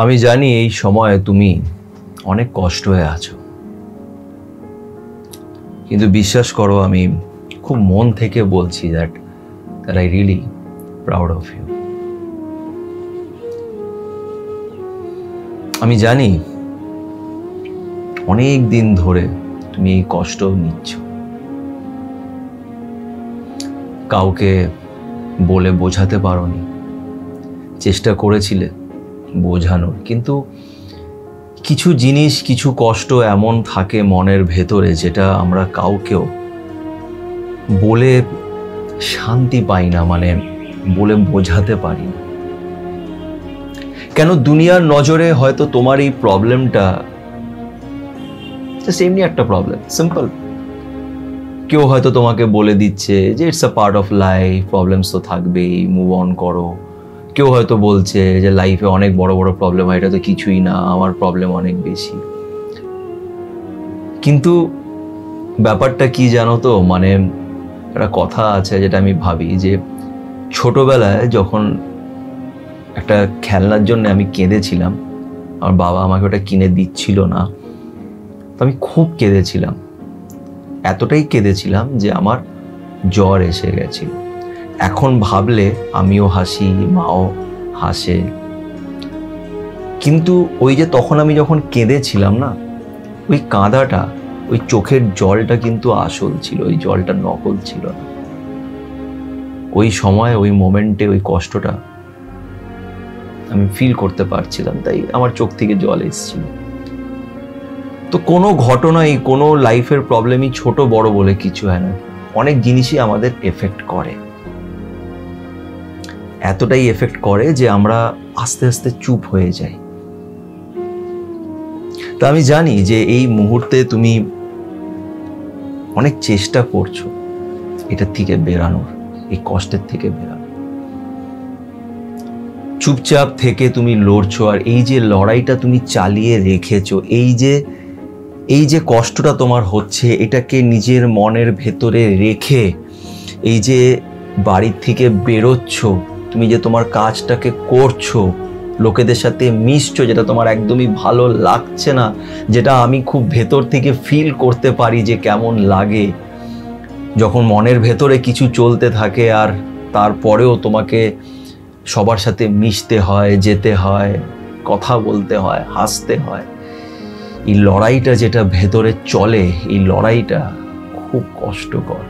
আমি জানি এই সময়ে তুমি অনেক কষ্ট হয়ে আছো, কিন্তু বিশ্বাস করো আমি খুব মন থেকে বলছি that I really proud of you. আমি জানি অনেক দিন ধরে তুমি এই কষ্ট নিচ্ছ, কাউকে বলে বোঝাতে পারোনি, চেষ্টা করেছিলে বোঝানোর, কিন্তু কিছু জিনিস কিছু কষ্ট এমন থাকে মনের ভেতরে যেটা আমরা কাউকেও বলে শান্তি পাই না, মানে বলে বোঝাতে পারি না। কেন দুনিয়ার নজরে হয়তো তোমার এই প্রবলেমটা এমনি একটা প্রবলেম, সিম্পল। কেউ হয়তো তোমাকে বলে দিচ্ছে যে it's a part of life, problems তো থাকবেই, মুভ অন করো। কেউ হয়তো বলছে যে লাইফে অনেক বড় বড় প্রবলেম হয়, এটা তো কিছুই না, আমার প্রবলেম অনেক বেশি। কিন্তু ব্যাপারটা কি জানো তো, মানে একটা কথা আছে যেটা আমি ভাবি যে ছোটবেলায় যখন একটা খেলনার জন্য আমি কেঁদেছিলাম, আমার বাবা আমাকে ওটা কিনে দিচ্ছিল না, তো আমি খুব কেঁদেছিলাম, এতটাই কেঁদেছিলাম যে আমার জ্বর এসে গেছিল। এখন ভাবলে আমিও হাসি, মাও হাসে, কিন্তু ওই যে তখন আমি যখন কেঁদেছিলাম না, ওই কাঁদাটা, ওই চোখের জলটা কিন্তু আসল ছিল, ওই জলটা নকল ছিল না। ওই সময় ওই মোমেন্টে ওই কষ্টটা আমি ফিল করতে পারছিলাম, তাই আমার চোখ থেকে জল এসেছিল। তো কোনো ঘটনাই, কোনো লাইফের প্রবলেমই ছোট বড় বলে কিছু হয় না, অনেক জিনিসই আমাদের এফেক্ট করে, এতটাই এফেক্ট করে যে আমরা আস্তে আস্তে চুপ হয়ে যাই। তো আমি জানি যে এই মুহূর্তে তুমি অনেক চেষ্টা করছো এটার থেকে বেরানোর, এই কষ্টের থেকে বেরানোর। চুপচাপ থেকে তুমি লড়ছো, আর এই যে লড়াইটা তুমি চালিয়ে রেখেছো, এই যে কষ্টটা তোমার হচ্ছে, এটাকে নিজের মনের ভেতরে রেখে এই যে বাড়ির থেকে বেরোচ্ছ, তুমি যে তোমার কাজটাকে করছো, লোকেদের সাথে মিশছো, যেটা তোমার একদমই ভালো লাগছে না, যেটা আমি খুব ভেতর থেকে ফিল করতে পারি যে কেমন লাগে যখন মনের ভেতরে কিছু চলতে থাকে আর তারপরেও তোমাকে সবার সাথে মিশতে হয়, যেতে হয়, কথা বলতে হয়, হাসতে হয়। এই লড়াইটা যেটা ভেতরে চলে, এই লড়াইটা খুব কষ্টকর।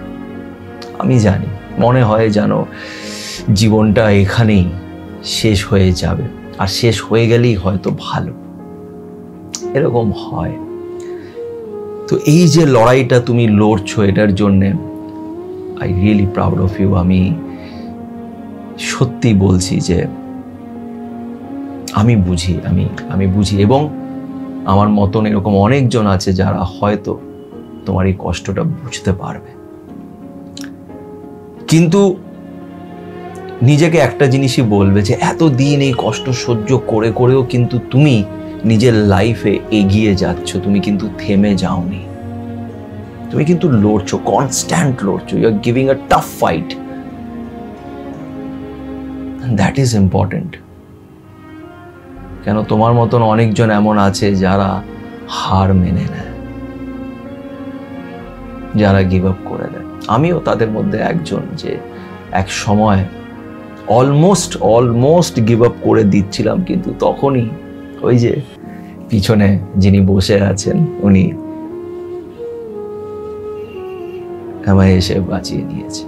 আমি জানি মনে হয় জানো জীবনটা এখানেই শেষ হয়ে যাবে, আর শেষ হয়ে গেলেই হয়তো ভালো, এরকম হয়। তো এই যে লড়াইটা তুমি লড়ছো, এটার জন্যে I really proud of you. আমি সত্যি বলছি যে আমি বুঝি, এবং আমার মতন এরকম অনেকজন আছে যারা হয়তো তোমার এই কষ্টটা বুঝতে পারবে। কিন্তু নিজেকে একটা জিনিসই বলবে যে এতদিন এই কষ্ট সহ্য করে করেও কিন্তু তুমি নিজের লাইফে এগিয়ে যাচ্ছ, তুমি কিন্তু থেমে যাওনি, তুমি কিন্তু লড়ছো, কনস্ট্যান্ট লড়ছো, you are giving a tough fight, that is important. কেন তোমার মতন অনেকজন এমন আছে যারা হার মেনে নেয়, যারা গিভ আপ করে দেয়। আমিও তাদের মধ্যে একজন, যে এক সময় অলমোস্ট গিভ আপ করে দিচ্ছিলাম, কিন্তু তখনই ওই যে পিছনে যিনি বসে আছেন উনি আমায় এসে বাঁচিয়ে দিয়েছে।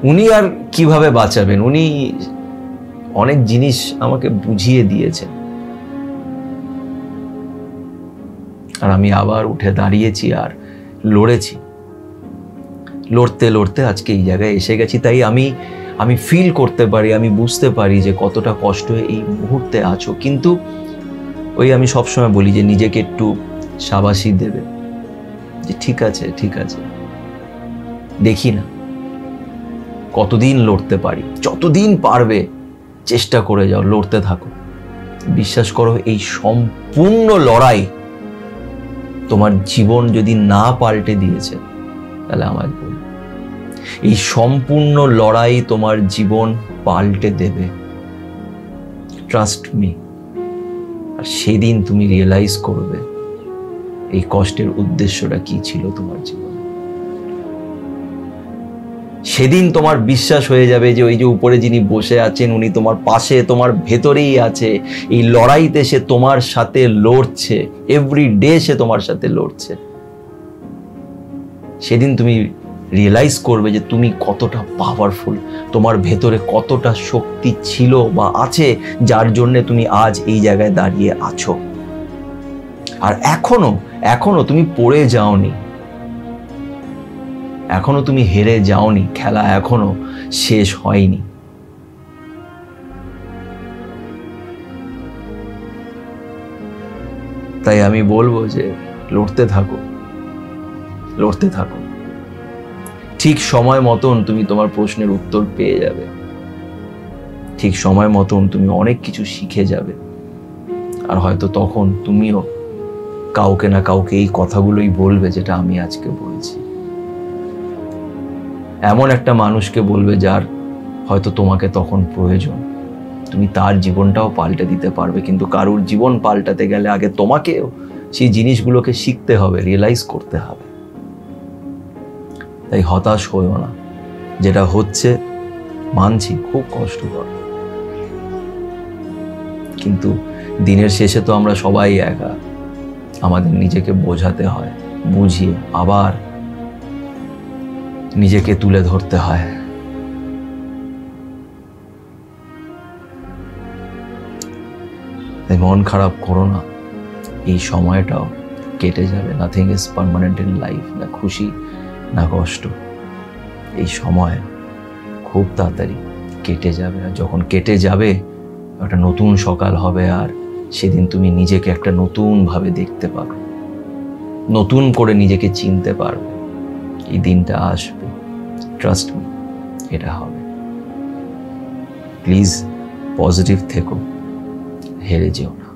উনি আর কিভাবে বাঁচাবেন, উনি অনেক জিনিস আমাকে বুঝিয়ে দিয়েছেন, আর আমি আবার উঠে দাঁড়িয়েছি আর লড়েছি, লড়তে লড়তে আজকে এই জায়গায় এসে গেছি। তাই আমি ফিল করতে পারি, আমি বুঝতে পারি যে কতটা কষ্ট এই মুহূর্তে আছো। কিন্তু ওই আমি সবসময় বলি যে নিজেকে একটু শাবাশি দেবে, যে ঠিক আছে দেখি না কতদিন লড়তে পারি, যতদিন পারবে চেষ্টা করে যাও, লড়তে থাকো। বিশ্বাস করো এই সম্পূর্ণ লড়াই তোমার জীবন যদি না পাল্টে দিয়েছে তাহলে আমায় বল, এই সম্পূর্ণ লড়াই তোমার জীবন পাল্টে দেবে। Trust me. আর সেদিন তুমি রিয়েলাইজ করবে এই কষ্টের উদ্দেশ্যটা কি ছিল তোমার জীবনে। সেদিন তোমার বিশ্বাস হয়ে যাবে যে ওই যে উপরে যিনি বসে আছেন উনি তোমার পাশে, তোমার ভেতরেই আছে। এই লড়াইতে সে তোমার সাথে লড়ছে, এভরি ডে সে তোমার সাথে লড়ছে। সেদিন তুমি রিয়েলাইজ করবে যে তুমি কতটা পাওয়ারফুল, তোমার ভেতরে কতটা শক্তি ছিল বা আছে, যার জন্য তুমি আজ এই জায়গায় দাঁড়িয়ে আছো। আর এখনো তুমি পড়ে যাওনি, এখনো তুমি হেরে যাওনি, খেলা এখনো শেষ হয়নি। তাই আমি বলবো যে লড়তে থাকো, লড়তে থাকো। ঠিক সময় মতন তুমি তোমার প্রশ্নের উত্তর পেয়ে যাবে, ঠিক সময় মতন তুমি অনেক কিছু শিখে যাবে। আর হয়তো তখন তুমিও কাউকে না কাউকে এই কথাগুলোই বলবে যেটা আমি আজকে বলছি। এমন একটা মানুষকে বলবে যার হয়তো তোমাকে তখন প্রয়োজন। তুমি তার জীবনটাও পাল্টে দিতে পারবে, কিন্তু কারুর জীবন পাল্টাতে গেলে আগে তোমাকেও সেই জিনিসগুলোকে শিখতে হবে, রিয়েলাইজ করতে হবে। তাই হতাশ হইও না, যেটা হচ্ছে মানছি খুব কষ্টকর, কিন্তু দিনের শেষে তো আমরা সবাই একা। আমাদের নিজেকে বোঝাতে হয়, বুঝিয়ে আবার নিজেকে তুলে ধরতে হয়। তাই মন খারাপ করো না, এই সময়টাও কেটে যাবে। Nothing is permanent in life, না খুশি না কষ্ট। এই সময় খুব তাড়াতাড়ি কেটে যাবে, আর যখন কেটে যাবে একটা নতুন সকাল হবে, আর সেদিন তুমি নিজেকে একটা নতুন ভাবে দেখতে পাবে, নতুন করে নিজেকে চিনতে পারবে। এই দিনটা আসবে, ট্রাস্ট মি, এটা হবে। প্লিজ পজিটিভ থেকো, হেরে যেও না।